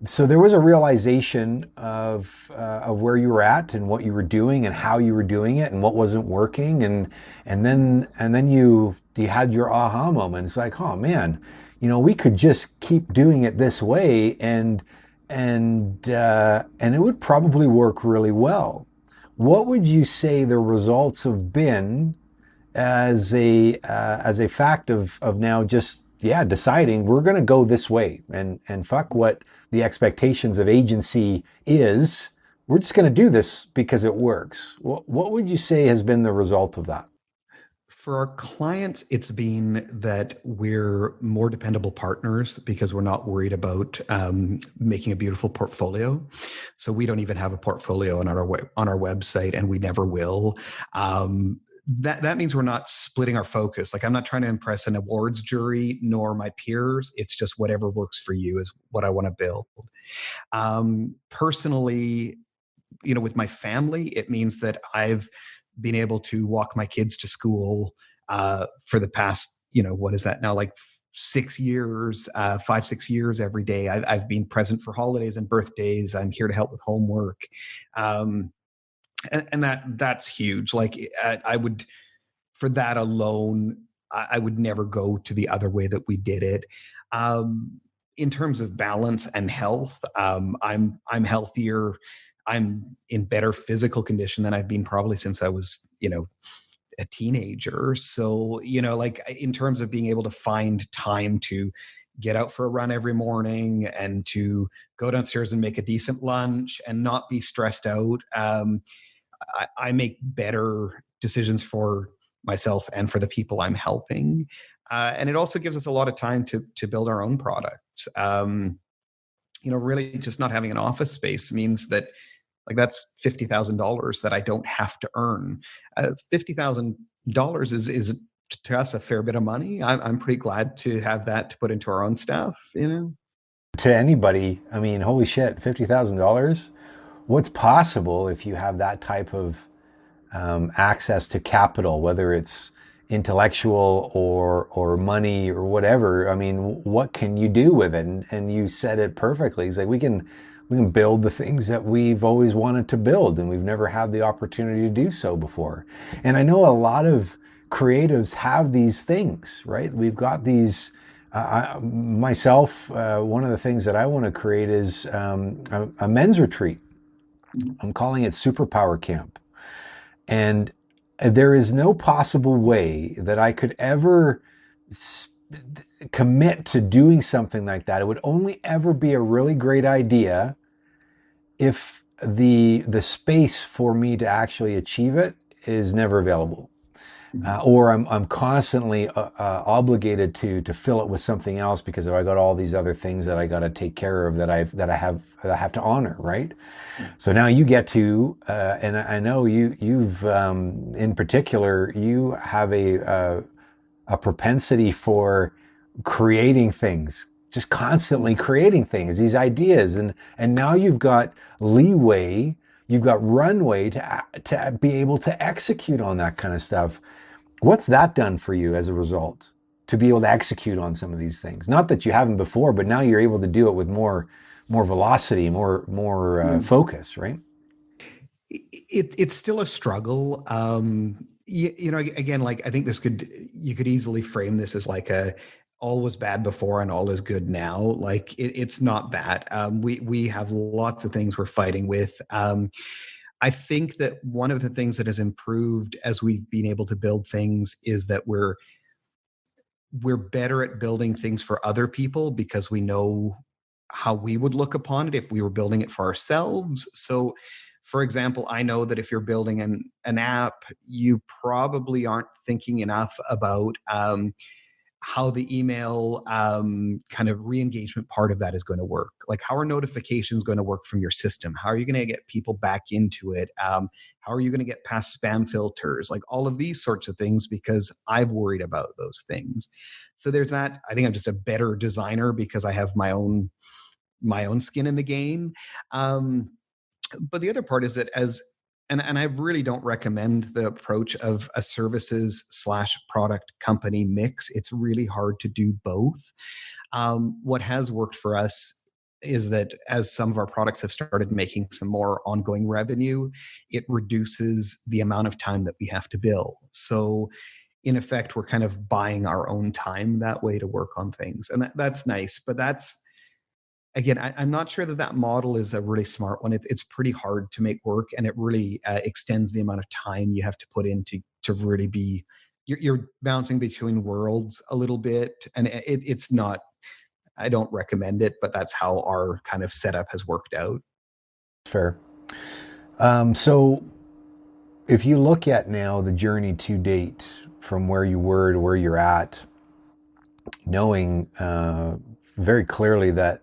So there was a realization of where you were at and what you were doing and how you were doing it and what wasn't working, and then you had your aha moment. It's like, oh man, we could just keep doing it this way, and it would probably work really well. What would you say the results have been as a fact of now just deciding we're going to go this way, and fuck what the expectations of agency is. We're just going to do this because it works. What would you say has been the result of that? For our clients, it's been that we're more dependable partners because we're not worried about making a beautiful portfolio. So we don't even have a portfolio on our website, and we never will. That means we're not splitting our focus. Like, I'm not trying to impress an awards jury nor my peers. It's just whatever works for you is what I want to build. Personally, with my family, it means that I've been able to walk my kids to school for the past, what is that now, like 6 years, 5-6 years every day. I've been present for holidays and birthdays. I'm here to help with homework. And that's huge. Like, I would, for that alone, I would never go to the other way that we did it. In terms of balance and health, I'm healthier. I'm in better physical condition than I've been probably since I was, a teenager. So, like, in terms of being able to find time to get out for a run every morning and to go downstairs and make a decent lunch and not be stressed out. I make better decisions for myself and for the people I'm helping. And it also gives us a lot of time to build our own products. really just not having an office space means that, like, that's $50,000 that I don't have to earn. $50,000 is to us a fair bit of money. I'm pretty glad to have that to put into our own stuff. To anybody, I mean, holy shit, $50,000. What's possible if you have that type of access to capital, whether it's intellectual or money or whatever? I mean, what can you do with it? And you said it perfectly. It's like we can build the things that we've always wanted to build, and we've never had the opportunity to do so before. And I know a lot of creatives have these things, right? We've got these. Myself, one of the things that I want to create is a men's retreat. I'm calling it Superpower Camp. And there is no possible way that I could ever commit to doing something like that. It would only ever be a really great idea if the space for me to actually achieve it is never available. Or I'm constantly obligated to fill it with something else because I got all these other things that I got to take care of that I have to honor, right? So now you get to, and I know you've in particular you have a propensity for creating things, just constantly creating things, these ideas, and now you've got leeway, you've got runway to be able to execute on that kind of stuff. What's that done for you as a result? To be able to execute on some of these things. Not that you haven't before, but now you're able to do it with more velocity, more focus, right? It's still a struggle. Again, like, I think you could easily frame this as like all was bad before and all is good now. Like, it's not that. We have lots of things we're fighting with. I think that one of the things that has improved as we've been able to build things is that we're better at building things for other people because we know how we would look upon it if we were building it for ourselves. So, for example, I know that if you're building an app, you probably aren't thinking enough about how the email kind of re-engagement part of that is going to work. Like, how are notifications going to work from your system? How are you going to get people back into it? How are you going to get past spam filters? Like, all of these sorts of things, because I've worried about those things. So there's that. I think I'm just a better designer because I have my own skin in the game. But the other part is that and I really don't recommend the approach of a services slash product company mix. It's really hard to do both. What has worked for us is that as some of our products have started making some more ongoing revenue, it reduces the amount of time that we have to bill. So in effect, we're kind of buying our own time that way to work on things. And that's nice. But that's, again, I'm not sure that that model is a really smart one. It's pretty hard to make work, and it really extends the amount of time you have to put in to really be. You're bouncing between worlds a little bit, and it's not. I don't recommend it, but that's how our kind of setup has worked out. Fair. So if you look at now the journey to date from where you were to where you're at, knowing very clearly that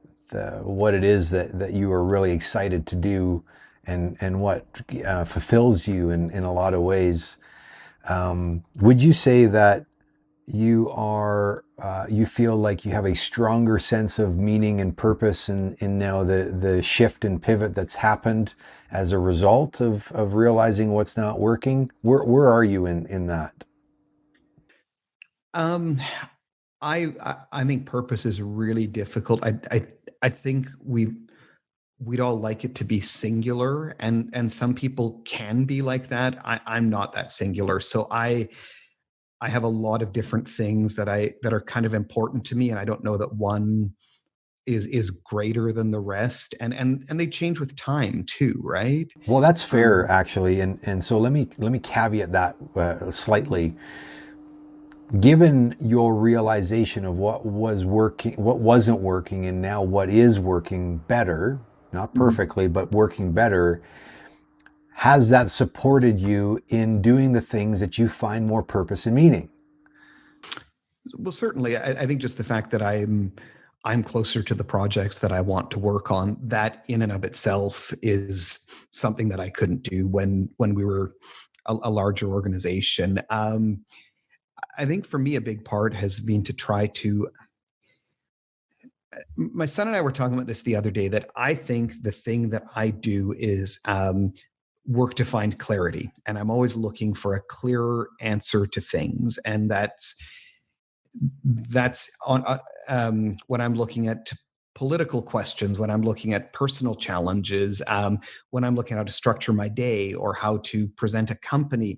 what it is that you are really excited to do and what fulfills you in a lot of ways, would you say that you feel like you have a stronger sense of meaning and purpose in now the shift and pivot that's happened as a result of realizing what's not working? Where are you in that? Um, I think purpose is really difficult. I think we'd all like it to be singular, and some people can be like that. I'm not that singular, so I have a lot of different things that are kind of important to me, and I don't know that one is greater than the rest, and they change with time too, right? Well, that's fair Um, actually, and so let me caveat that slightly. Given your realization of what was working, what wasn't working, and now what is working better, not mhm. perfectly, but working better, has that supported you in doing the things that you find more purpose and meaning? Well, certainly, I think just the fact that I'm closer to the projects that I want to work on. That in and of itself is something that I couldn't do when we were a larger organization. I think for me, a big part has been to try to. My son and I were talking about this the other day. That I think the thing that I do is work to find clarity, and I'm always looking for a clearer answer to things, and that's on when I'm looking at political questions, when I'm looking at personal challenges, when I'm looking at how to structure my day or how to present a company.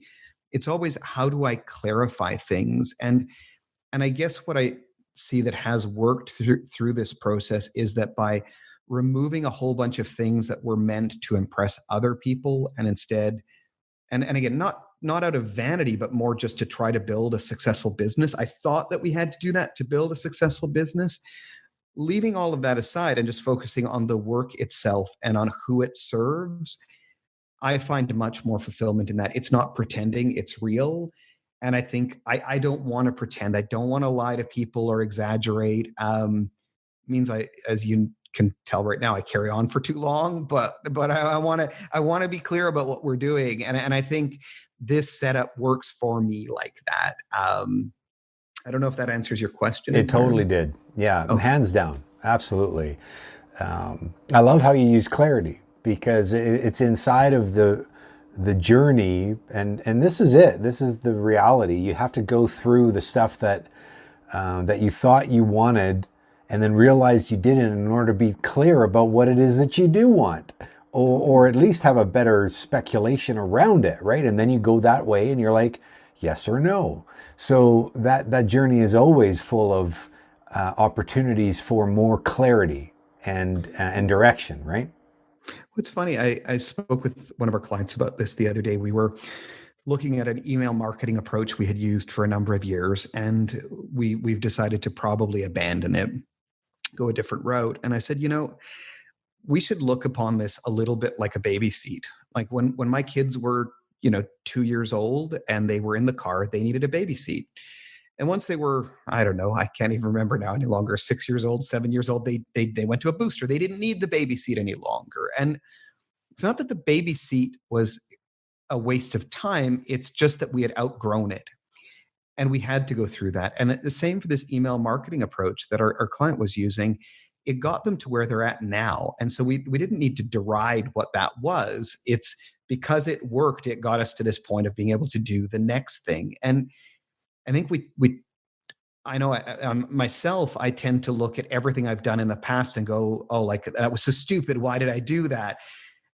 It's always how do I clarify things, and I guess what I see that has worked through this process is that by removing a whole bunch of things that were meant to impress other people, and instead, and again, not out of vanity, but more just to try to build a successful business. I thought that we had to do that to build a successful business. Leaving all of that aside and just focusing on the work itself and on who it serves, I find much more fulfillment in that. It's not pretending, it's real. And I think I don't want to pretend. I don't want to lie to people or exaggerate. Means I, as you can tell right now, I carry on for too long. But I want to be clear about what we're doing, and I think this setup works for me like that. I don't know if that answers your question It totally entirely. did. Yeah, Okay. hands down. Absolutely. I love how you use clarity because it's inside of the journey, and this is it. This is the reality. You have to go through the stuff that you thought you wanted, and then realized you didn't in order to be clear about what it is that you do want, or at least have a better speculation around it, right? And then you go that way, and you're like, yes or no. So that journey is always full of opportunities for more clarity and direction, right? What's funny, I spoke with one of our clients about this the other day. We were looking at an email marketing approach we had used for a number of years, and we've decided to probably abandon it, go a different route. And I said, we should look upon this a little bit like a baby seat. Like when my kids were, 2 years old and they were in the car, they needed a baby seat. And once they were, I don't know, I can't even remember now any longer, 6 years old, 7 years old, they went to a booster. They didn't need the baby seat any longer. And it's not that the baby seat was a waste of time. It's just that we had outgrown it. And we had to go through that. And the same for this email marketing approach that our client was using. It got them to where they're at now. And so we didn't need to deride what that was. It's because it worked, it got us to this point of being able to do the next thing. And I think I know myself, I tend to look at everything I've done in the past and go, oh, like that was so stupid. Why did I do that?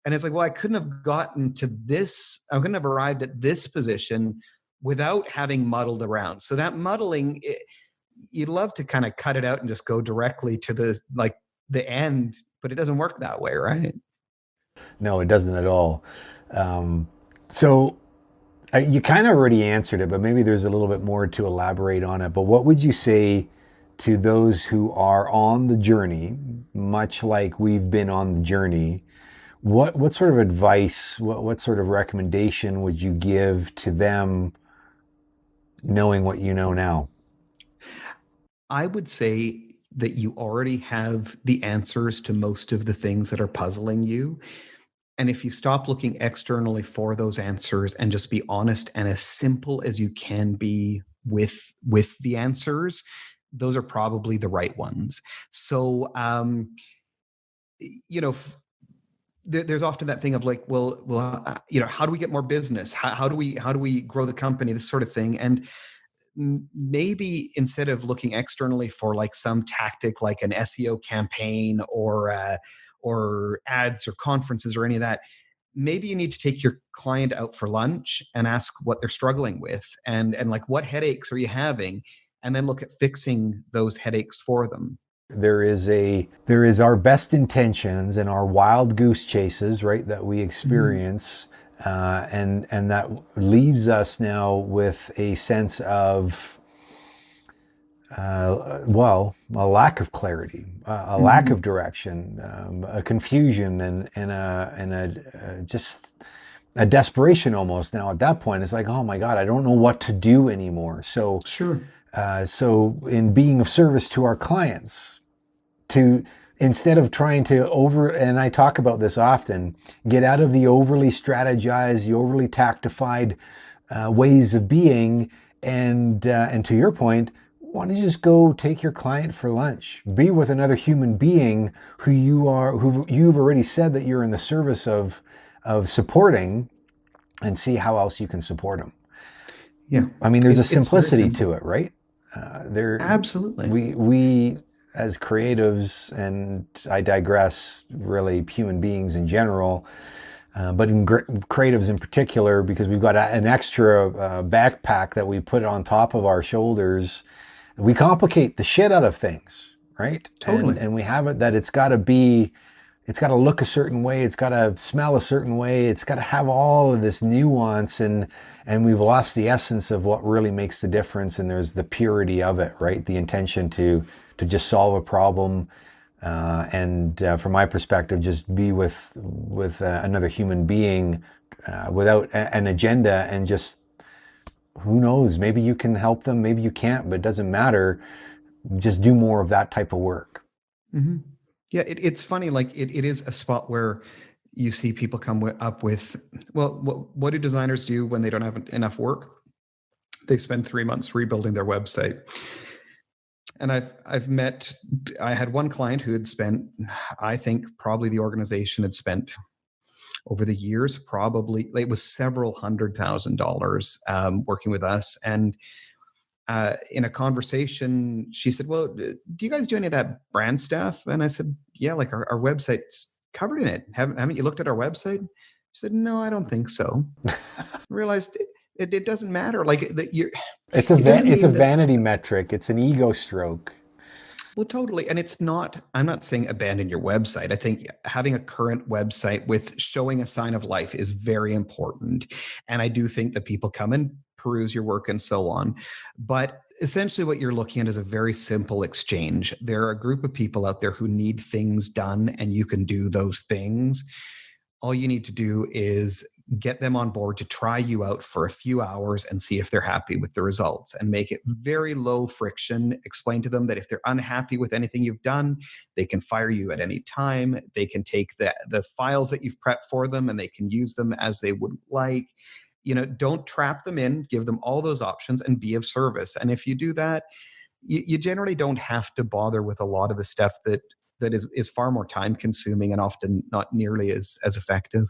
And it's like, well, I couldn't have gotten to this. I couldn't have arrived at this position without having muddled around. So that muddling, you'd love to kind of cut it out and just go directly to the end, but it doesn't work that way, right? No, it doesn't at all. So you kind of already answered it, but maybe there's a little bit more to elaborate on it. But what would you say to those who are on the journey, much like we've been on the journey? What sort of advice, what sort of recommendation would you give to them knowing what you know now? I would say that you already have the answers to most of the things that are puzzling you. And if you stop looking externally for those answers and just be honest and as simple as you can be with the answers, those are probably the right ones. So you know there's often that thing of like, well, how do we get more business? How do we grow the company? This sort of thing. And maybe instead of looking externally for like some tactic like an SEO campaign or ads or conferences or any of that, maybe you need to take your client out for lunch and ask what they're struggling with, and like what headaches are you having, and then look at fixing those headaches for them. There is our best intentions and our wild goose chases, right, that we Mhm. experience, and that leaves us now with a sense of a lack of clarity, a lack of Mhm. direction, a confusion, and just a desperation almost. Now at that point, it's like, oh my God, I don't know what to do anymore. So, Sure. so in being of service to our clients, to instead of trying to and I talk about this often, get out of the overly strategized, the overly tactified ways of being, and to your point, why don't you just go take your client for lunch? Be with another human being who you've already said that you're in the service of supporting, and see how else you can support them. Yeah. I mean, there's a It's very simplicity simple. to it, right? Absolutely. We as creatives, and I digress, really human beings in general, but in creatives in particular, because we've got an extra backpack that we put on top of our shoulders, we complicate the shit out of things, right? Totally. And we have it that it's got to look a certain way, it's got to smell a certain way, it's got to have all of this nuance, and we've lost the essence of what really makes the difference. And there's the purity of it, right? The intention to just solve a problem, and from my perspective, just be with another human being without an agenda, and just, who knows, maybe you can help them, maybe you can't, but it doesn't matter. Just do more of that type of work. Hmm. Yeah, it's funny. Like it is a spot where you see people come up with, well, what do designers do when they don't have enough work? They spend 3 months rebuilding their website. And I had one client who had spent, I think probably the organization had spent over the years, probably it was several $100,000 working with us. And in a conversation, she said, "Well, do you guys do any of that brand stuff?" And I said, "Yeah, like our website's covered in it. Haven't you looked at our website?" She said, "No, I don't think so." I realized it doesn't matter. Like that you, it doesn't It's a mean that. vanity metric. It's an ego stroke. Well, totally. And it's not, I'm not saying abandon your website. I think having a current website with showing a sign of life is very important. And I do think that people come and peruse your work and so on. But essentially, what you're looking at is a very simple exchange. There are a group of people out there who need things done, and you can do those things. All you need to do is get them on board to try you out for a few hours and see if they're happy with the results, and make it very low friction. Explain to them that if they're unhappy with anything you've done, they can fire you at any time. They can take the files that you've prepped for them and they can use them as they would like. Don't trap them in, give them all those options and be of service. And if you do that, you generally don't have to bother with a lot of the stuff that is far more time consuming and often not nearly as effective.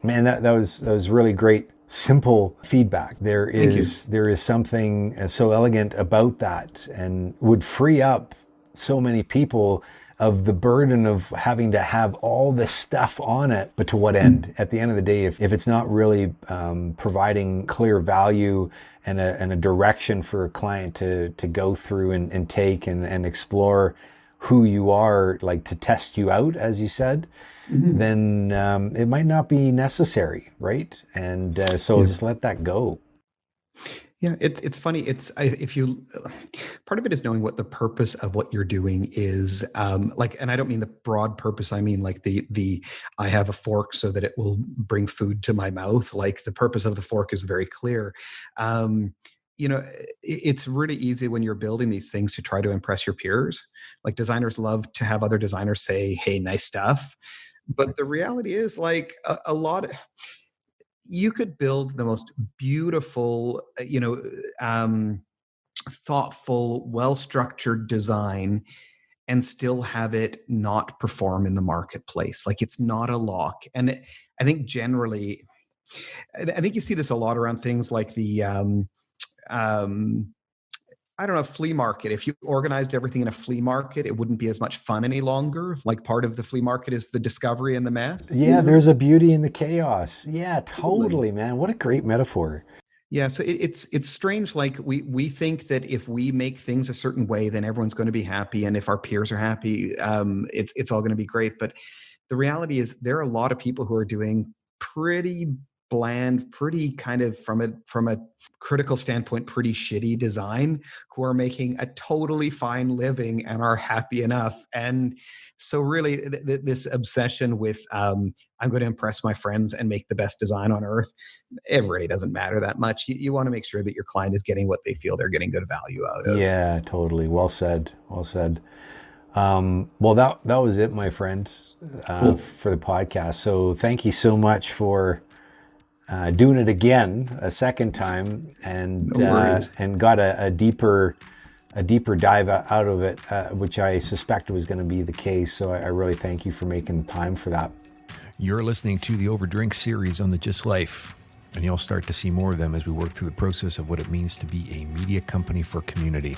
Man, that was really great, simple feedback. Thank you. There is something so elegant about that, and would free up so many people of the burden of having to have all this stuff on it. But to what end? At the end of the day, if it's not really providing clear value and a direction for a client to go through and take and explore who you are, like to test you out, as you said, Mhm. then it might not be necessary, right? And so Yeah. just let that go. Yeah, it's funny. If you, part of it is knowing what the purpose of what you're doing is. Like, and I don't mean the broad purpose. I mean like the I have a fork so that it will bring food to my mouth. Like the purpose of the fork is very clear. Um, it's really easy when you're building these things to try to impress your peers. Like designers love to have other designers say, "Hey, nice stuff." But the reality is, like a lot. You could build the most beautiful, thoughtful, well structured design and still have it not perform in the marketplace. Like it's not a lock. And I think generally, I think you see this a lot around things like um, I don't know, flea market. If you organized everything in a flea market, it wouldn't be as much fun any longer. Like part of the flea market is the discovery and the mess. Yeah, there's a beauty in the chaos. Yeah, Totally. totally, man. What a great metaphor. Yeah, so it's strange. Like we think that if we make things a certain way, then everyone's going to be happy, and if our peers are happy, it's all going to be great. But the reality is, there are a lot of people who are doing pretty bland, pretty kind of from a critical standpoint, pretty shitty design, who are making a totally fine living and are happy enough. And so, really, this obsession with I'm going to impress my friends and make the best design on earth, it really doesn't matter that much. You want to make sure that your client is getting what they feel they're getting good value out of. Yeah, totally. Well said. Well said. Well, that was it, my friend, Cool. for the podcast. So thank you so much for doing it again a second time, No worries. and got a deeper dive out of it, which I suspected was going to be the case. So I really thank you for making the time for that. You're listening to the Overdrink series on the Just Life, and you'll start to see more of them as we work through the process of what it means to be a media company for community.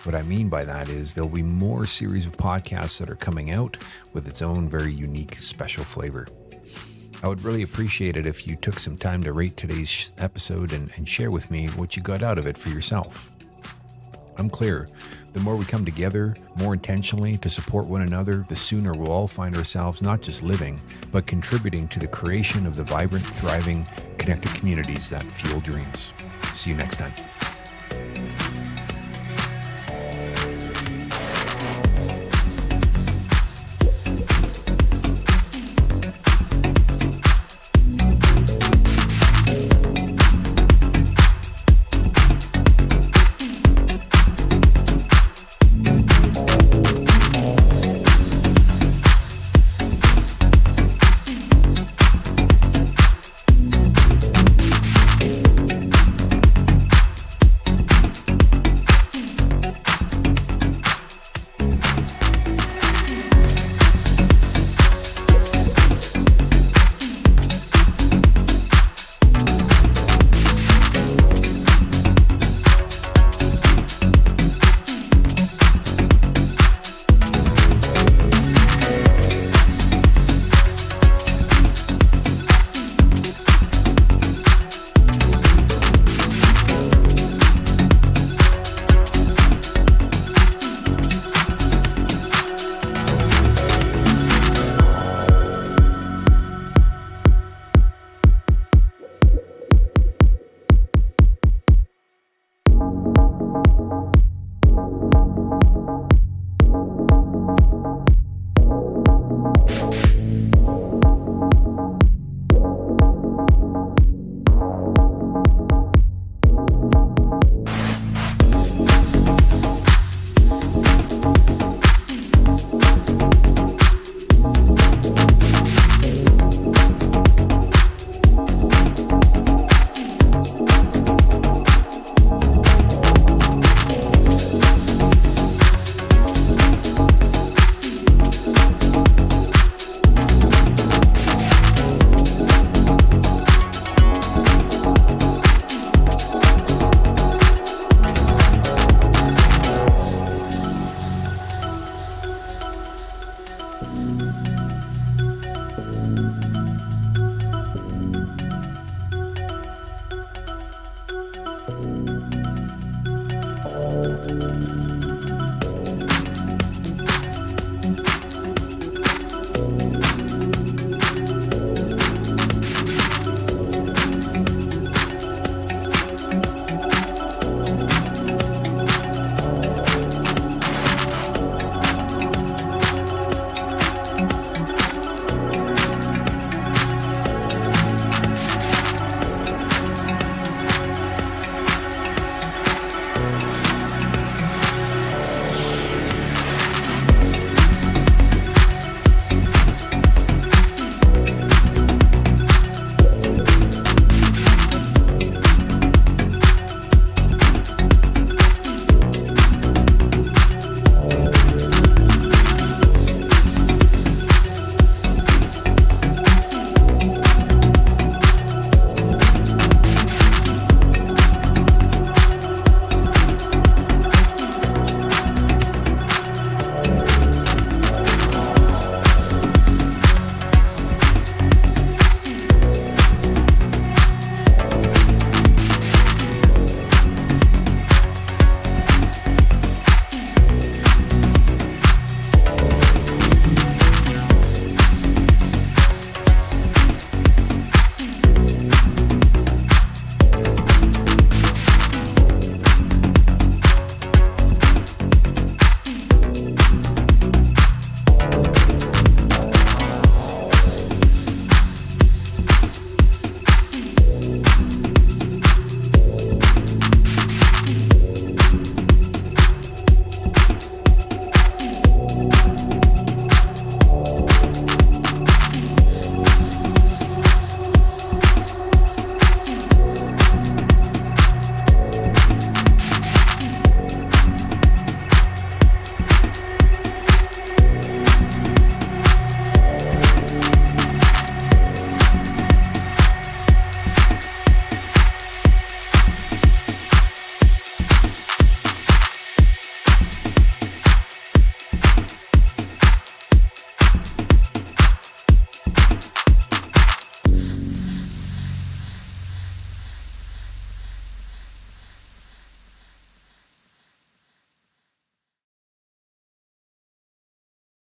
What I mean by that is there'll be more series of podcasts that are coming out with its own very unique, special flavor. I would really appreciate it if you took some time to rate today's episode and share with me what you got out of it for yourself. I'm clear, the more we come together more intentionally to support one another, the sooner we'll all find ourselves not just living, but contributing to the creation of the vibrant, thriving, connected communities that fuel dreams. See you next time.